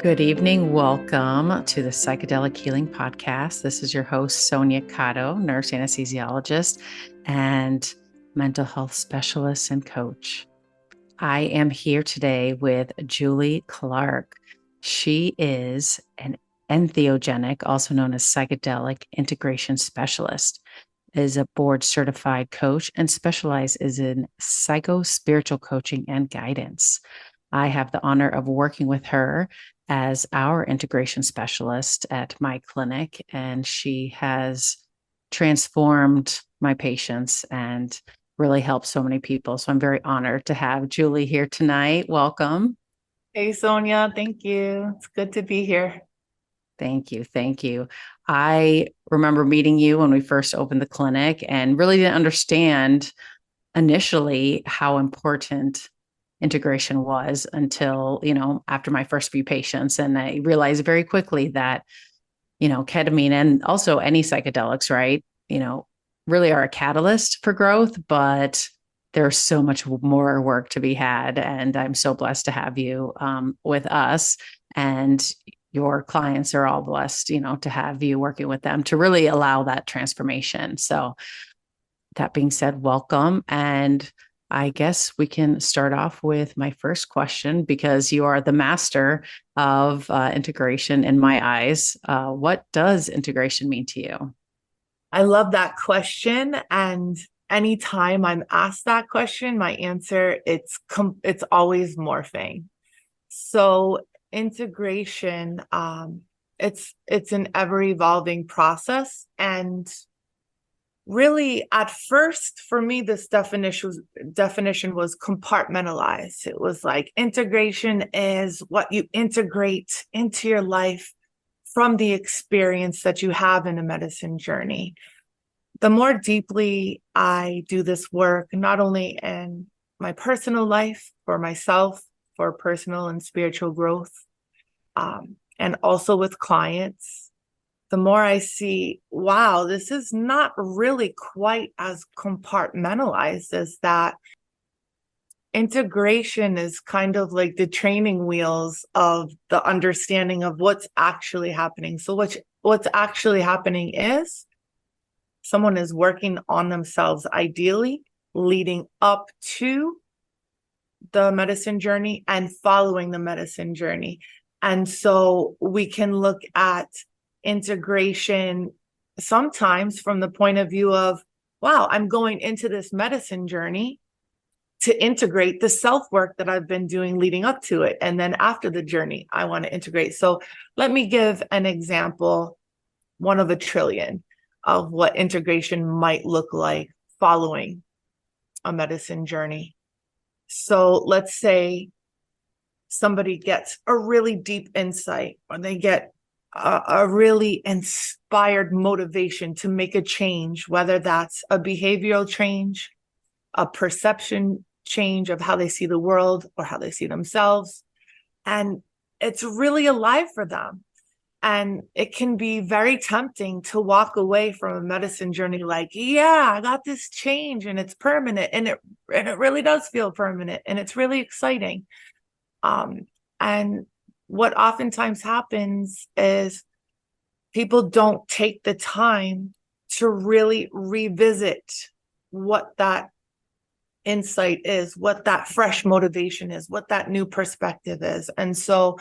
Good evening. Welcome to the Psychedelic Healing Podcast. This is your host, Sonia Cotto, nurse anesthesiologist and mental health specialist and coach. I am here today with Julie Clark. She is an entheogenic, also known as psychedelic integration specialist, is a board certified coach and specializes in psychospiritual coaching and guidance. I have the honor of working with her as our integration specialist at my clinic, and she has transformed my patients and really helped so many people. So I'm very honored to have Julie here tonight. Welcome. Hey, Sonia. Thank you. It's good to be here. Thank you. Thank you. I remember meeting you when we first opened the clinic and really didn't understand initially how important integration was until, after my first few patients. And I realized very quickly that, ketamine and also any psychedelics, right, really are a catalyst for growth, but there's so much more work to be had. And I'm so blessed to have you with us, and your clients are all blessed, to have you working with them to really allow that transformation. So that being said, welcome. And I guess we can start off with my first question, because you are the master of integration in my eyes. What does integration mean to you? I love that question. And anytime I'm asked that question, my answer, it's always morphing. So integration, it's an ever evolving process. And really, at first, for me, this definition was compartmentalized. It was like integration is what you integrate into your life from the experience that you have in a medicine journey. The more deeply I do this work, not only in my personal life, for myself, for personal and spiritual growth, and also with clients, the more I see, wow, this is not really quite as compartmentalized as that. Integration is kind of like the training wheels of the understanding of what's actually happening. So what's actually happening is someone is working on themselves, ideally leading up to the medicine journey and following the medicine journey. And so we can look at integration sometimes from the point of view of, wow, I'm going into this medicine journey to integrate the self-work that I've been doing leading up to it. And then after the journey, I want to integrate. So let me give an example, one of a trillion, of what integration might look like following a medicine journey. So let's say somebody gets a really deep insight, or they get a really inspired motivation to make a change, whether that's a behavioral change, a perception change of how they see the world or how they see themselves. And it's really alive for them. And it can be very tempting to walk away from a medicine journey like, yeah, I got this change and it's permanent. And it really does feel permanent. And it's really exciting. And what oftentimes happens is people don't take the time to really revisit what that insight is, what that fresh motivation is, what that new perspective is. And so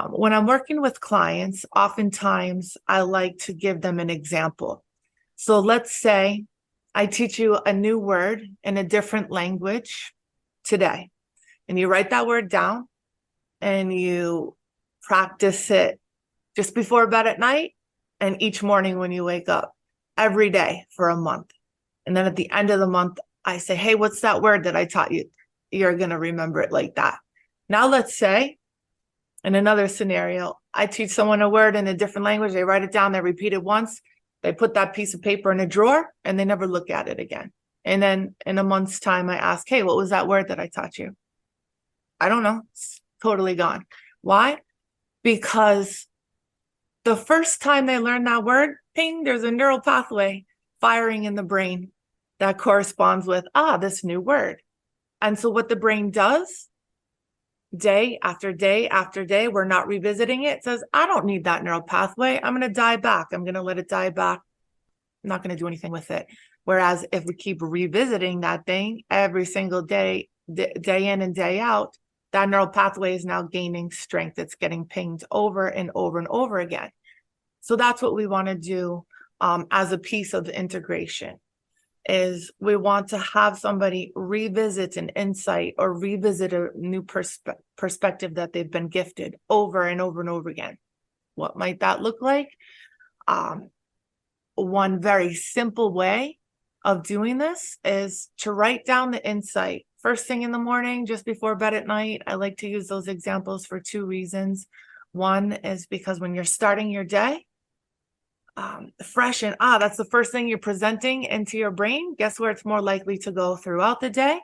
when I'm working with clients, oftentimes I like to give them an example. So let's say I teach you a new word in a different language today, and you write that word down and you practice it just before bed at night and each morning when you wake up, every day for a month. And then at the end of the month, I say, hey, what's that word that I taught you? You're going to remember it like that. Now, let's say in another scenario, I teach someone a word in a different language. They write it down, they repeat it once, they put that piece of paper in a drawer, and they never look at it again. And then in a month's time, I ask, hey, what was that word that I taught you? I don't know. It's totally gone. Why? Because the first time they learn that word, ping, there's a neural pathway firing in the brain that corresponds with, this new word. And so what the brain does day after day after day, we're not revisiting it. It says, I don't need that neural pathway. I'm going to die back. I'm going to let it die back. I'm not going to do anything with it. Whereas if we keep revisiting that thing every single day, day in and day out, that neural pathway is now gaining strength. It's getting pinged over and over and over again. So that's what we want to do as a piece of integration, is we want to have somebody revisit an insight or revisit a new perspective that they've been gifted over and over and over again. What might that look like? One very simple way of doing this is to write down the insight first thing in the morning, just before bed at night. I like to use those examples for two reasons. One is because when you're starting your day, fresh and that's the first thing you're presenting into your brain. Guess where it's more likely to go throughout the day?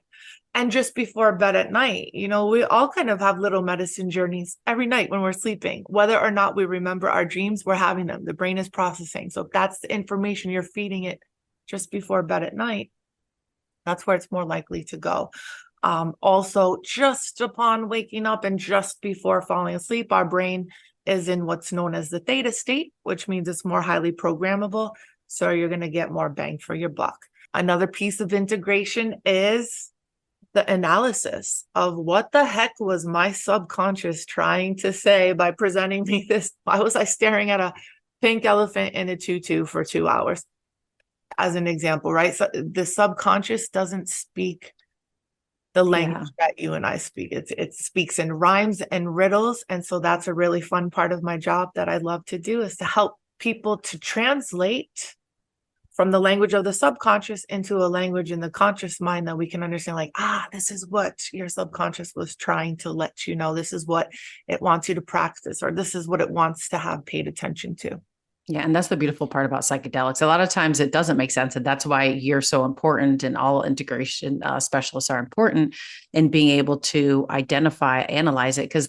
And just before bed at night. We all kind of have little medicine journeys every night when we're sleeping. Whether or not we remember our dreams, we're having them. The brain is processing. So if that's the information you're feeding it just before bed at night, that's where it's more likely to go. Also, just upon waking up and just before falling asleep, our brain is in what's known as the theta state, which means it's more highly programmable. So you're going to get more bang for your buck. Another piece of integration is the analysis of what the heck was my subconscious trying to say by presenting me this. Why was I staring at a pink elephant in a tutu for 2 hours? As an example, right? So the subconscious doesn't speak the language that you and I speak. It speaks in rhymes and riddles. And so that's a really fun part of my job that I love to do, is to help people to translate from the language of the subconscious into a language in the conscious mind that we can understand, like, this is what your subconscious was trying to let you know. This is what it wants you to practice, or this is what it wants to have paid attention to. Yeah. And that's the beautiful part about psychedelics. A lot of times it doesn't make sense. And that's why you're so important, and all integration specialists are important in being able to identify, analyze it, because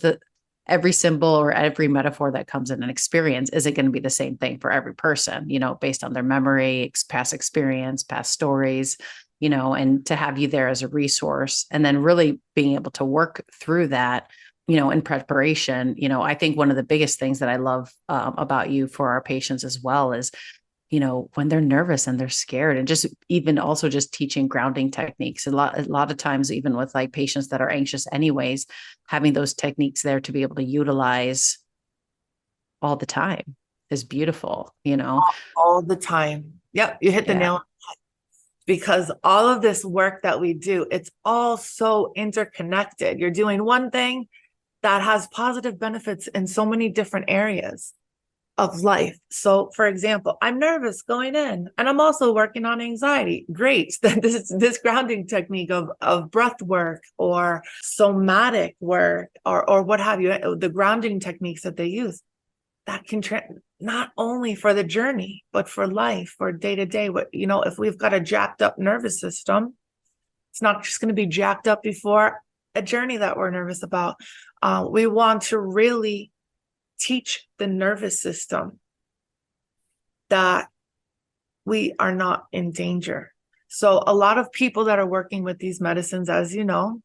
every symbol or every metaphor that comes in an experience isn't going to be the same thing for every person, based on their memory, past experience, past stories, and to have you there as a resource, and then really being able to work through that, in preparation. I think one of the biggest things that I love about you for our patients as well is, when they're nervous and they're scared, and just even also just teaching grounding techniques. A lot of times, even with like patients that are anxious anyways, having those techniques there to be able to utilize all the time is beautiful, All the time. Yep. You hit the nail. Because all of this work that we do, it's all so interconnected. You're doing one thing that has positive benefits in so many different areas of life. So, for example, I'm nervous going in, and I'm also working on anxiety. Great. This grounding technique of breath work or somatic work or what have you, the grounding techniques that they use, that can not only for the journey, but for life, for day to day. If we've got a jacked up nervous system, it's not just going to be jacked up before a journey that we're nervous about. We want to really teach the nervous system that we are not in danger. So a lot of people that are working with these medicines, as you know,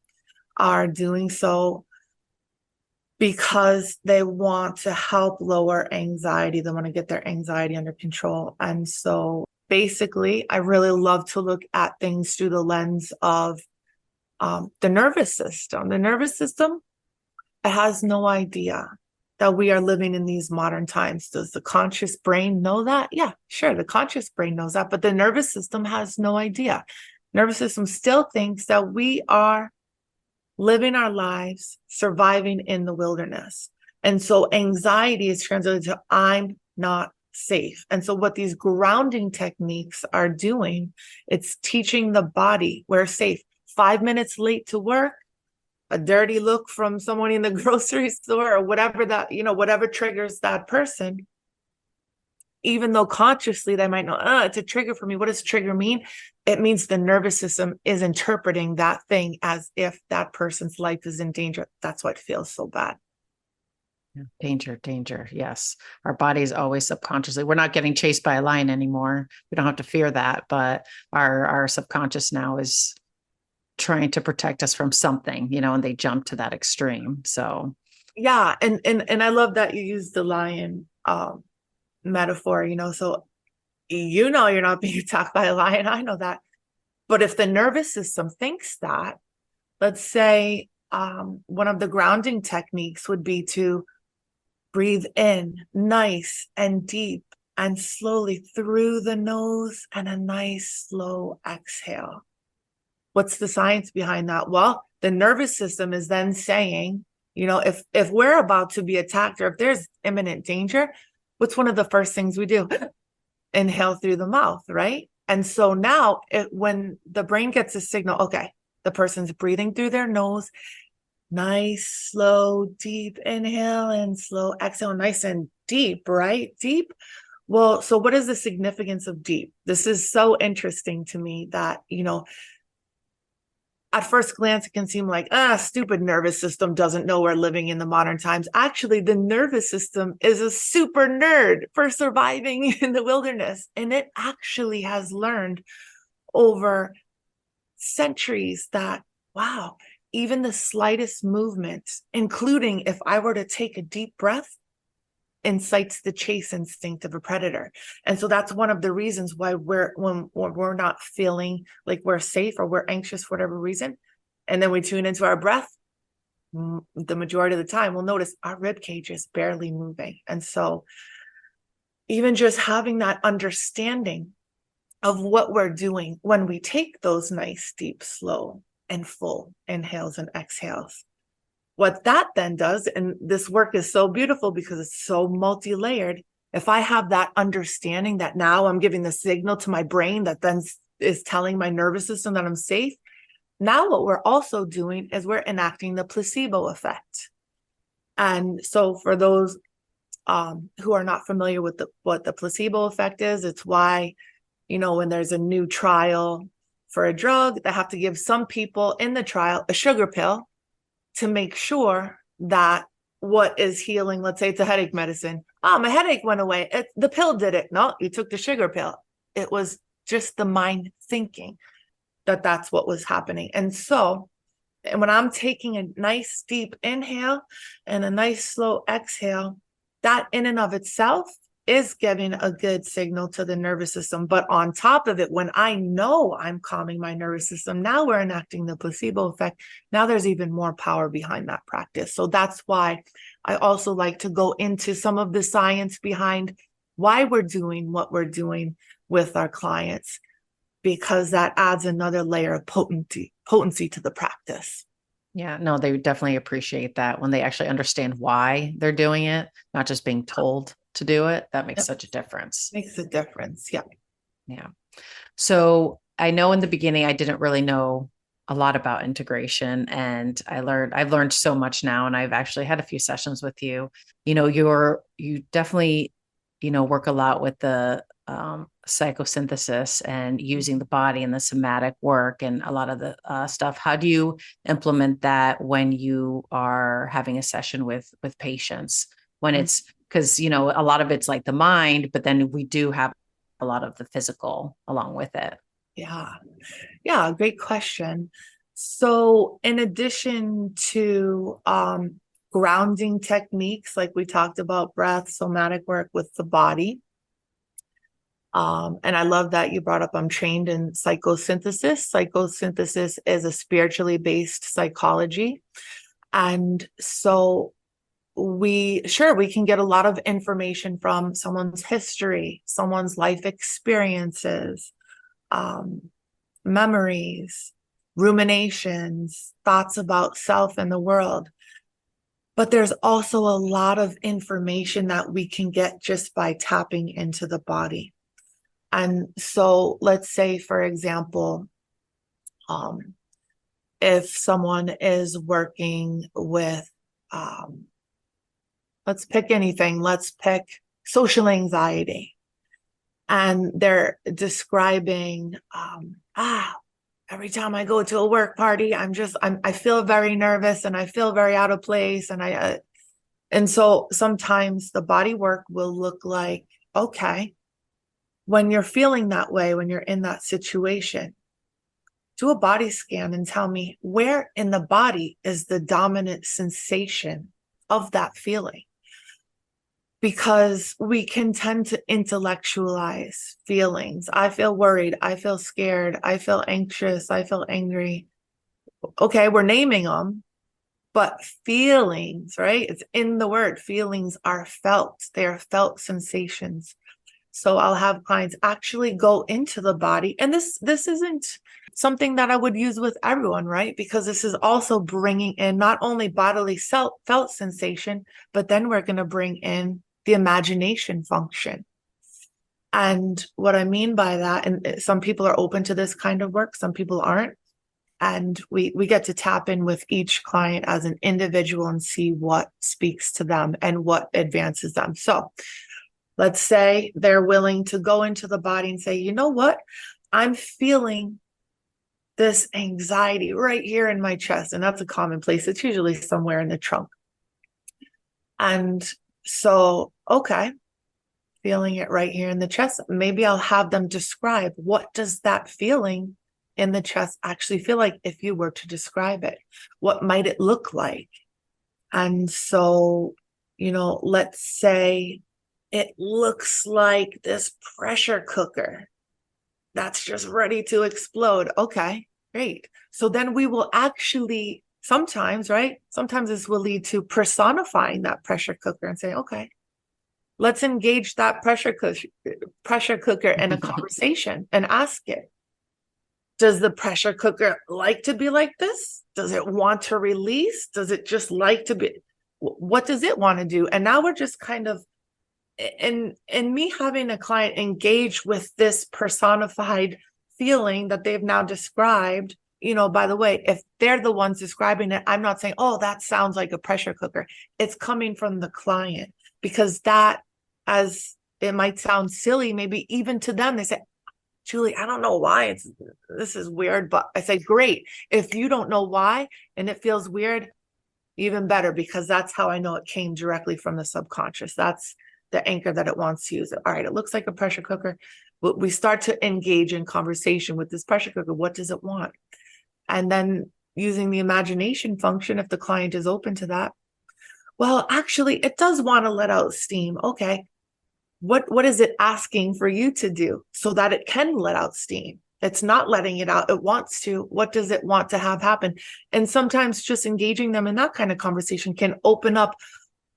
are doing so because they want to help lower anxiety. They want to get their anxiety under control. And so basically, I really love to look at things through the lens of the nervous system. The nervous system, it has no idea that we are living in these modern times. Does the conscious brain know that? Yeah, sure. The conscious brain knows that, but the nervous system has no idea. Nervous system still thinks that we are living our lives, surviving in the wilderness. And so anxiety is translated to, I'm not safe. And so what these grounding techniques are doing, it's teaching the body we're safe. 5 minutes late to work, a dirty look from someone in the grocery store, or whatever that, whatever triggers that person, even though consciously they might know, it's a trigger for me. What does trigger mean? It means the nervous system is interpreting that thing as if that person's life is in danger. That's why it feels so bad. Danger, danger. Yes. Our body is always subconsciously. We're not getting chased by a lion anymore. We don't have to fear that, but our subconscious now is trying to protect us from something, and they jump to that extreme. So yeah. And I love that you use the lion metaphor, so you're not being attacked by a lion. I know that. But if the nervous system thinks that, let's say one of the grounding techniques would be to breathe in nice and deep and slowly through the nose, and a nice slow exhale. What's the science behind that? Well, the nervous system is then saying, if we're about to be attacked, or if there's imminent danger, what's one of the first things we do? Inhale through the mouth, right? And so now when the brain gets a signal, okay, the person's breathing through their nose, nice, slow, deep inhale and slow exhale, nice and deep, right? Deep. Well, so what is the significance of deep? This is so interesting to me that, at first glance, it can seem like, stupid nervous system doesn't know we're living in the modern times. Actually, the nervous system is a super nerd for surviving in the wilderness. And it actually has learned over centuries that, wow, even the slightest movement, including if I were to take a deep breath, incites the chase instinct of a predator. And so that's one of the reasons why when we're not feeling like we're safe or we're anxious for whatever reason, and then we tune into our breath, the majority of the time we'll notice our rib cage is barely moving. And so even just having that understanding of what we're doing when we take those nice, deep, slow, and full inhales and exhales, what that then does, and this work is so beautiful because it's so multi-layered. If I have that understanding that now I'm giving the signal to my brain that then is telling my nervous system that I'm safe, now what we're also doing is we're enacting the placebo effect. And so for those who are not familiar with what the placebo effect is, it's why, when there's a new trial for a drug, they have to give some people in the trial a sugar pill to make sure that what is healing, let's say it's a headache medicine. My headache went away. The pill did it. No, you took the sugar pill. It was just the mind thinking that that's what was happening. And so, and when I'm taking a nice deep inhale and a nice slow exhale, that in and of itself is giving a good signal to the nervous system. But on top of it, when I know I'm calming my nervous system, now we're enacting the placebo effect. Now there's even more power behind that practice. So that's why I also like to go into some of the science behind why we're doing what we're doing with our clients, because that adds another layer of potency to the practice. yeah, no, they definitely appreciate that when they actually understand why they're doing it, not just being told to do it. That makes such a difference. Makes a difference. Yeah. Yeah. So I know in the beginning, I didn't really know a lot about integration, and I've learned so much now, and I've actually had a few sessions with you. You definitely, work a lot with the psychosynthesis and using the body and the somatic work and a lot of the stuff. How do you implement that when you are having a session with patients, when it's, because a lot of it's like the mind, but then we do have a lot of the physical along with it. Yeah, great question. So in addition to grounding techniques, like we talked about, breath, somatic work with the body, and I love that you brought up, I'm trained in psychosynthesis. Psychosynthesis is a spiritually based psychology. And so we can get a lot of information from someone's history, someone's life experiences, memories, ruminations, thoughts about self and the world. But there's also a lot of information that we can get just by tapping into the body. And so let's say, for example, if someone is working with, let's pick anything, let's pick social anxiety, and they're describing, every time I go to a work party, I feel very nervous and I feel very out of place. And so sometimes the body work will look like, okay, when you're feeling that way, when you're in that situation, do a body scan and tell me where in the body is the dominant sensation of that feeling. Because we can tend to intellectualize feelings. I feel worried. I feel scared. I feel anxious. I feel angry. Okay, we're naming them, but feelings, right? It's in the word. Feelings are felt. They are felt sensations. So I'll have clients actually go into the body. And this isn't something that I would use with everyone, right? Because this is also bringing in not only bodily felt sensation, but then we're going to bring in the imagination function. And what I mean by that, and some people are open to this kind of work, some people aren't. And we get to tap in with each client as an individual and see what speaks to them and what advances them. So let's say they're willing to go into the body and say, you know what? I'm feeling this anxiety right here in my chest. And that's a common place. It's usually somewhere in the trunk. And so, okay, feeling it right here in the chest. Maybe I'll have them describe, what does that feeling in the chest actually feel like if you were to describe it? What might it look like? And so, let's say it looks like this pressure cooker that's just ready to explode. Okay, great. So then we will actually sometimes, right? Sometimes this will lead to personifying that pressure cooker and say, okay, let's engage that pressure cooker in a conversation and ask it, does the pressure cooker like to be like this? Does it want to release? Does it just like to be? What does it want to do? And now we're just kind of, in me having a client engage with this personified feeling that they've now described. By the way, if they're the ones describing it, I'm not saying, oh, that sounds like a pressure cooker. It's coming from the client, because that, as it might sound silly, maybe even to them, they say, Julie, I don't know why this is weird, but I say, great. If you don't know why and it feels weird, even better, because that's how I know it came directly from the subconscious. That's the anchor that it wants to use. All right, it looks like a pressure cooker. We start to engage in conversation with this pressure cooker. What does it want? And then using the imagination function, if the client is open to that, well, actually, it does want to let out steam. Okay. What is it asking for you to do so that it can let out steam? It's not letting it out. It wants to. What does it want to have happen? And sometimes just engaging them in that kind of conversation can open up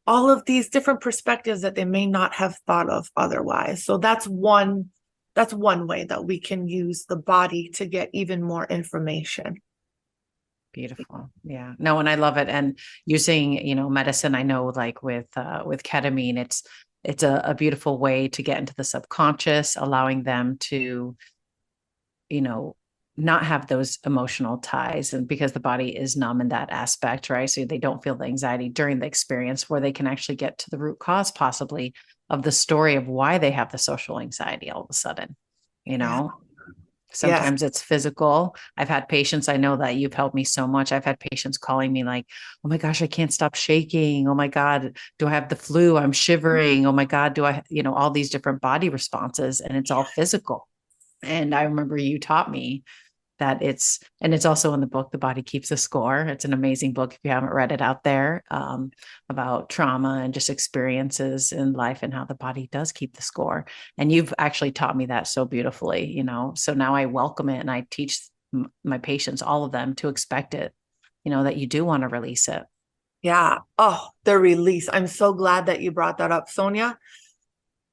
all of these different perspectives that they may not have thought of otherwise. So that's one way that we can use the body to get even more information. Beautiful. Yeah. No, and I love it. And using, medicine, I know, like with ketamine, it's a beautiful way to get into the subconscious, allowing them to, not have those emotional ties, and because the body is numb in that aspect, right? So they don't feel the anxiety during the experience, where they can actually get to the root cause possibly of the story of why they have the social anxiety all of a sudden, Yeah. Sometimes it's physical. I've had patients, I know that you've helped me so much. I've had patients calling me like, oh my gosh, I can't stop shaking. Oh my God, do I have the flu? I'm shivering. Oh my God, do I, all these different body responses, and it's all physical. And I remember you taught me that it's also in the book, The Body Keeps a Score. It's an amazing book if you haven't read it out there, about trauma and just experiences in life and how the body does keep the score. And you've actually taught me that so beautifully, so now I welcome it, and I teach my patients, all of them, to expect it, that you do want to release it. Yeah. Oh, the release. I'm so glad that you brought that up, Sonia,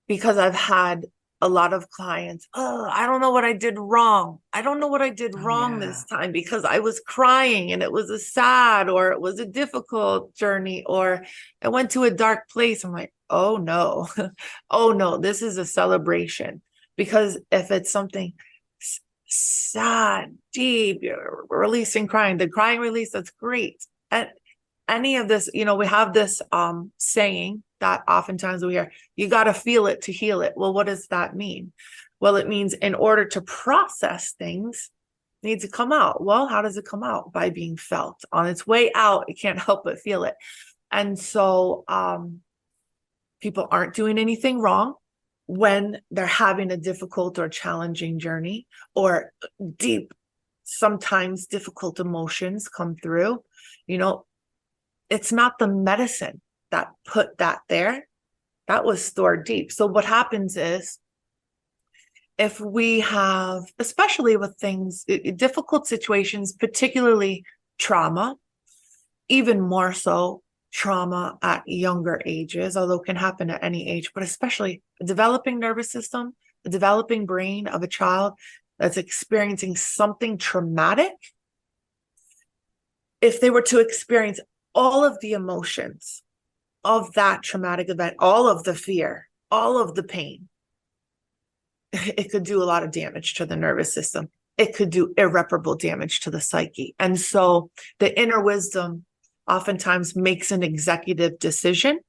because I've had a lot of clients, oh, I don't know what I did wrong. I don't know what I did wrong this time, because I was crying and it was a sad, or it was a difficult journey, or I went to a dark place. I'm like, oh no, oh no, this is a celebration. Because if it's something sad, deep, you're releasing crying, the crying release, that's great. And any of this, we have this saying that oftentimes we hear, you got to feel it to heal it. Well, what does that mean? Well, it means in order to process things, it needs to come out. Well, how does it come out? By being felt. On its way out, it can't help but feel it. And so people aren't doing anything wrong when they're having a difficult or challenging journey, or deep sometimes difficult emotions come through, you know, it's not the medicine that put that there. That was stored deep. So what happens is, if we have, especially with things, difficult situations, particularly trauma, even more so trauma at younger ages, although it can happen at any age, but especially a developing nervous system, the developing brain of a child that's experiencing something traumatic, if they were to experience all of the emotions of that traumatic event, all of the fear, all of the pain, it could do a lot of damage to the nervous system. It could do irreparable damage to the psyche. And so the inner wisdom oftentimes makes an executive decision.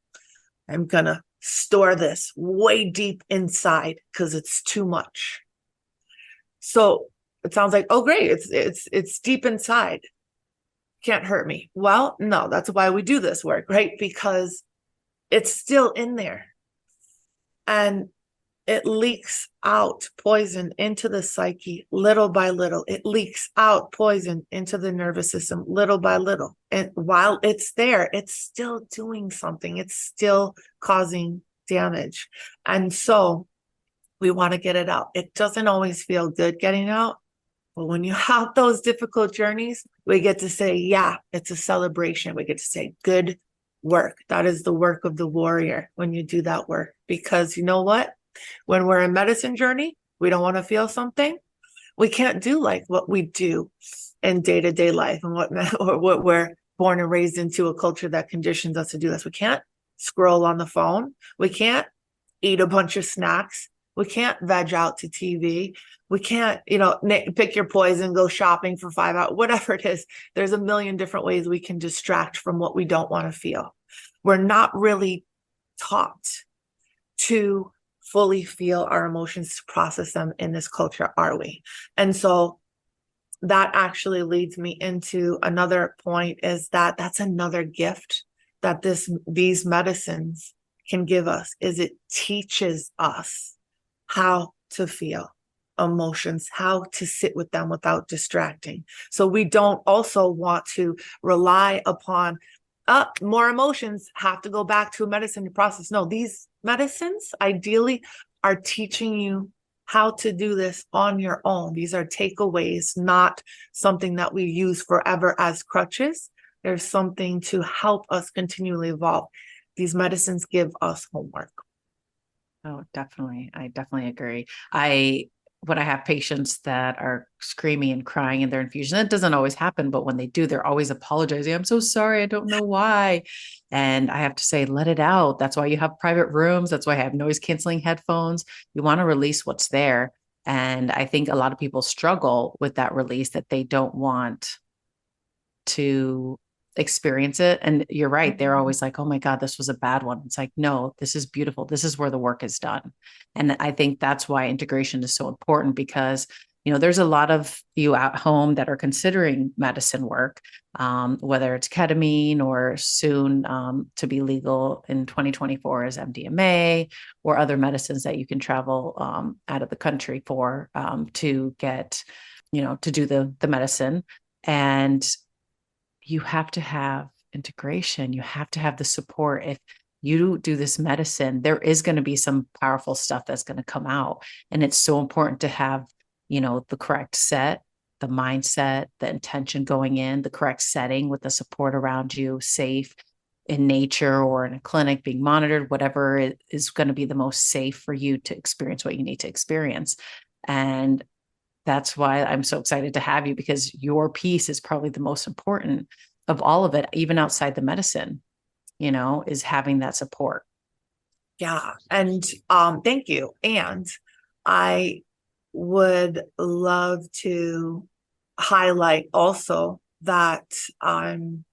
I'm going to store this way deep inside because it's too much. So it sounds like, oh, great. It's deep inside. Can't hurt me. Well, no, that's why we do this work, right? Because it's still in there. And it leaks out poison into the psyche little by little. It leaks out poison into the nervous system little by little. And while it's there, it's still doing something. It's still causing damage. And so we want to get it out. It doesn't always feel good getting out. But when you have those difficult journeys, we get to say, yeah, it's a celebration. We get to say, good work. That is the work of the warrior when you do that work. Because you know what? When we're in medicine journey, we don't want to feel something. We can't do like what we do in day-to-day life and what we're born and raised into, a culture that conditions us to do this. We can't scroll on the phone. We can't eat a bunch of snacks. We can't veg out to TV. We can't, pick your poison, go shopping for 5 hours, whatever it is. There's a million different ways we can distract from what we don't want to feel. We're not really taught to fully feel our emotions, to process them in this culture, are we? And so that actually leads me into another point, is that that's another gift that these medicines can give us, is it teaches us how to feel emotions, how to sit with them without distracting. So we don't also want to rely upon more emotions, have to go back to a medicine to process. No, these medicines ideally are teaching you how to do this on your own. These are takeaways, not something that we use forever as crutches. There's something to help us continually evolve. These medicines give us homework. Oh, definitely. I definitely agree. When I have patients that are screaming and crying in their infusion, that doesn't always happen, but when they do, they're always apologizing. I'm so sorry. I don't know why. And I have to say, let it out. That's why you have private rooms. That's why I have noise canceling headphones. You want to release what's there. And I think a lot of people struggle with that release, that they don't want to experience it. And you're right. They're always like, oh my God, this was a bad one. It's like, no, this is beautiful. This is where the work is done. And I think that's why integration is so important, because, there's a lot of you at home that are considering medicine work, whether it's ketamine or soon to be legal in 2024 as MDMA, or other medicines that you can travel out of the country for to get, to do the medicine. And you have to have integration. You have to have the support. If you do this medicine, there is going to be some powerful stuff that's going to come out. And it's so important to have, the correct set, the mindset, the intention going in, the correct setting with the support around you, safe in nature or in a clinic, being monitored, whatever is going to be the most safe for you to experience what you need to experience. And that's why I'm so excited to have you, because your piece is probably the most important of all of it, even outside the medicine, is having that support. Yeah. And thank you. And I would love to highlight also that I'm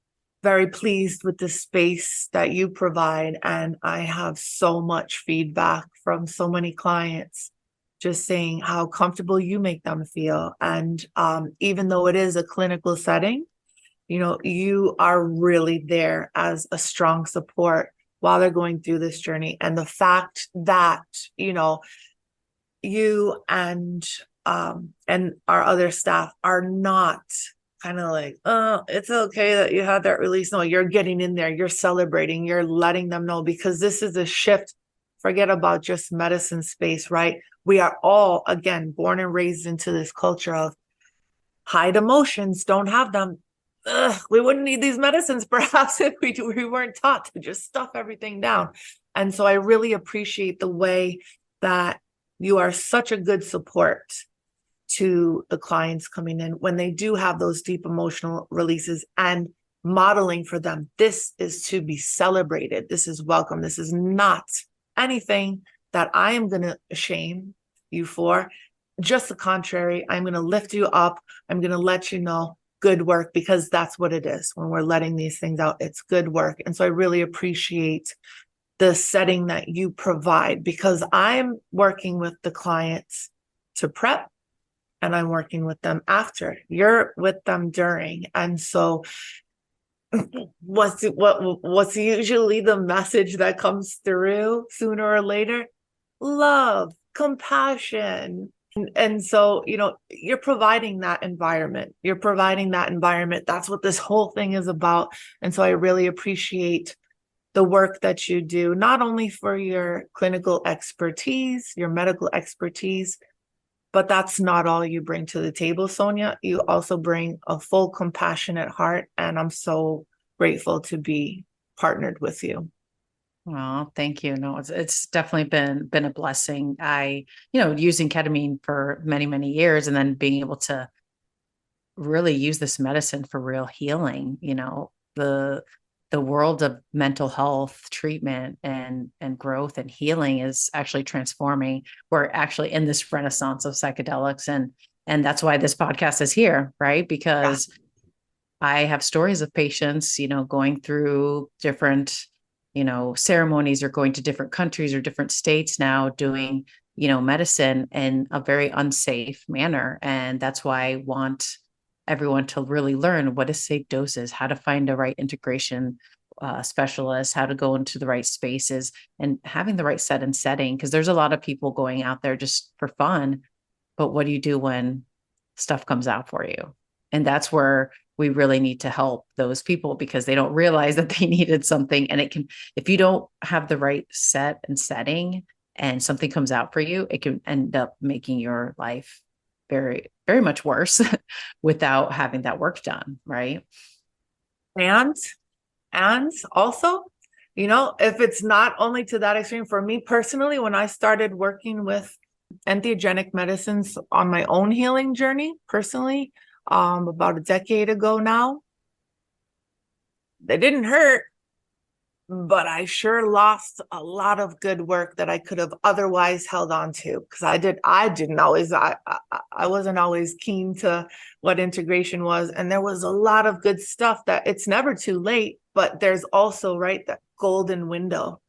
very pleased with the space that you provide. And I have so much feedback from so many clients just saying how comfortable you make them feel. And even though it is a clinical setting, you are really there as a strong support while they're going through this journey. And the fact that, you and and our other staff are not kind of like, oh, it's okay that you had that release. No, you're getting in there, you're celebrating, you're letting them know, because this is a shift. Forget about just medicine space, right? We are all, again, born and raised into this culture of hide emotions, don't have them. Ugh, we wouldn't need these medicines perhaps if we weren't taught to just stuff everything down. And so I really appreciate the way that you are such a good support to the clients coming in when they do have those deep emotional releases, and modeling for them, this is to be celebrated. This is welcome. This is not anything that I am going to shame you for. Just the contrary, I'm going to lift you up. I'm going to let you know good work, because that's what it is. When we're letting these things out, it's good work. And so I really appreciate the setting that you provide, because I'm working with the clients to prep, and I'm working with them after. You're with them during. And so what's usually the message that comes through sooner or later? Love, compassion. And so, you're providing that environment. You're providing that environment. That's what this whole thing is about. And so I really appreciate the work that you do, not only for your clinical expertise, your medical expertise, but that's not all you bring to the table, Sonia. You also bring a full compassionate heart, and I'm so grateful to be partnered with you. Well, thank you. No, it's definitely been a blessing. Using ketamine for many, many years, and then being able to really use this medicine for real healing. The world of mental health treatment and growth and healing is actually transforming. We're actually in this renaissance of psychedelics, and that's why this podcast is here, right? Because I have stories of patients, going through different, ceremonies, or going to different countries or different states now, doing, medicine in a very unsafe manner. And that's why I want everyone to really learn what is safe doses, how to find the right integration specialist, how to go into the right spaces, and having the right set and setting. Because there's a lot of people going out there just for fun, but what do you do when stuff comes out for you? And that's where we really need to help those people, because they don't realize that they needed something. And if you don't have the right set and setting and something comes out for you, it can end up making your life very, very much worse without having that work done. Right. And also, if it's not only to that extreme, for me personally, when I started working with entheogenic medicines on my own healing journey, personally, about a decade ago now, they didn't hurt, but I sure lost a lot of good work that I could have otherwise held on to, because I wasn't always keen to what integration was. And there was a lot of good stuff that it's never too late, but there's also, right, that golden window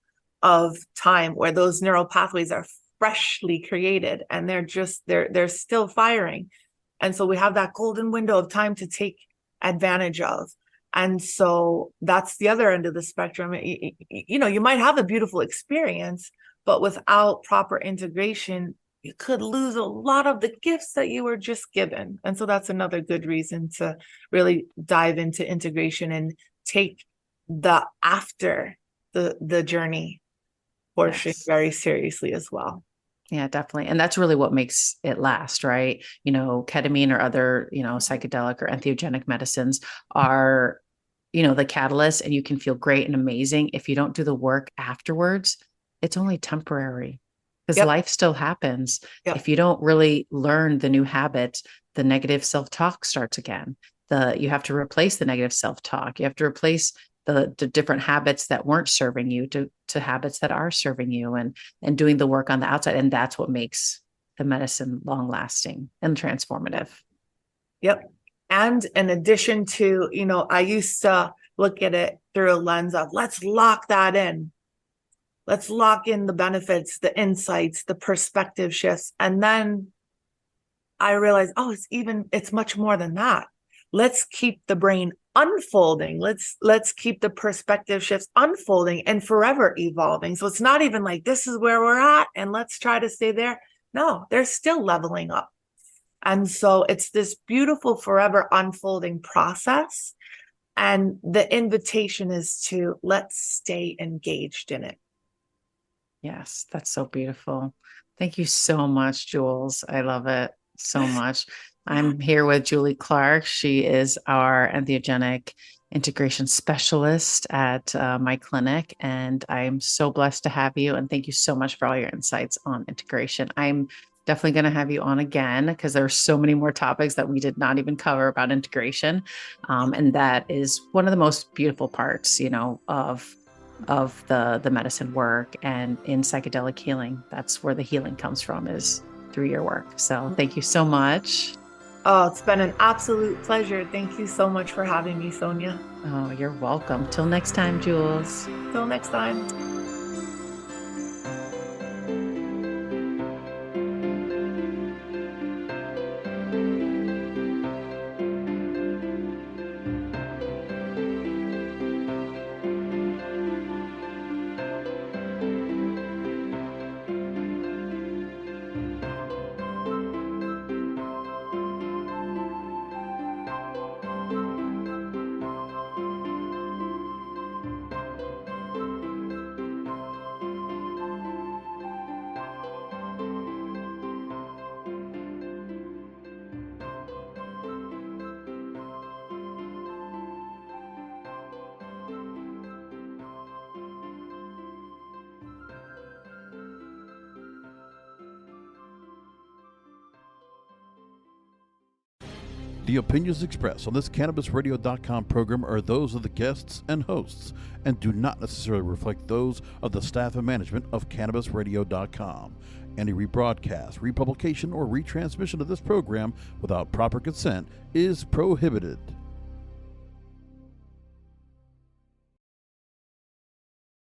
of time where those neural pathways are freshly created, and they're still firing. And so we have that golden window of time to take advantage of. And so that's the other end of the spectrum. You might have a beautiful experience, but without proper integration, you could lose a lot of the gifts that you were just given. And so that's another good reason to really dive into integration and take the after the journey portion very seriously as well. Yeah, definitely. And that's really what makes it last, right? Ketamine or other, psychedelic or entheogenic medicines are, the catalyst, and you can feel great and amazing. If you don't do the work afterwards, it's only temporary, because life still happens. If you don't really learn the new habits, the negative self-talk starts again. You have to replace the negative self-talk. You have to replace the different habits that weren't serving you to habits that are serving you, and doing the work on the outside. And that's what makes the medicine long lasting and transformative. Yep. And in addition to, I used to look at it through a lens of, let's lock that in. Let's lock in the benefits, the insights, the perspective shifts. And then I realized, it's much more than that. Let's keep the brain unfolding. Let's keep the perspective shifts unfolding and forever evolving. So it's not even like, this is where we're at and let's try to stay there. No, they're still leveling up. And so it's this beautiful, forever unfolding process. And the invitation is to let's stay engaged in it. Yes, that's so beautiful. Thank you so much, Jules. I love it so much. I'm here with Julie Clark. She is our entheogenic integration specialist at my clinic, and I'm so blessed to have you. And thank you so much for all your insights on integration. I'm definitely going to have you on again because there are so many more topics that we did not even cover about integration, and that is one of the most beautiful parts, of the medicine work, and in psychedelic healing. That's where the healing comes from, is through your work. So thank you so much. Oh, it's been an absolute pleasure. Thank you so much for having me, Sonia. Oh, you're welcome. Till next time, Jules. Till next time. The opinions expressed on this CannabisRadio.com program are those of the guests and hosts and do not necessarily reflect those of the staff and management of CannabisRadio.com. Any rebroadcast, republication, or retransmission of this program without proper consent is prohibited.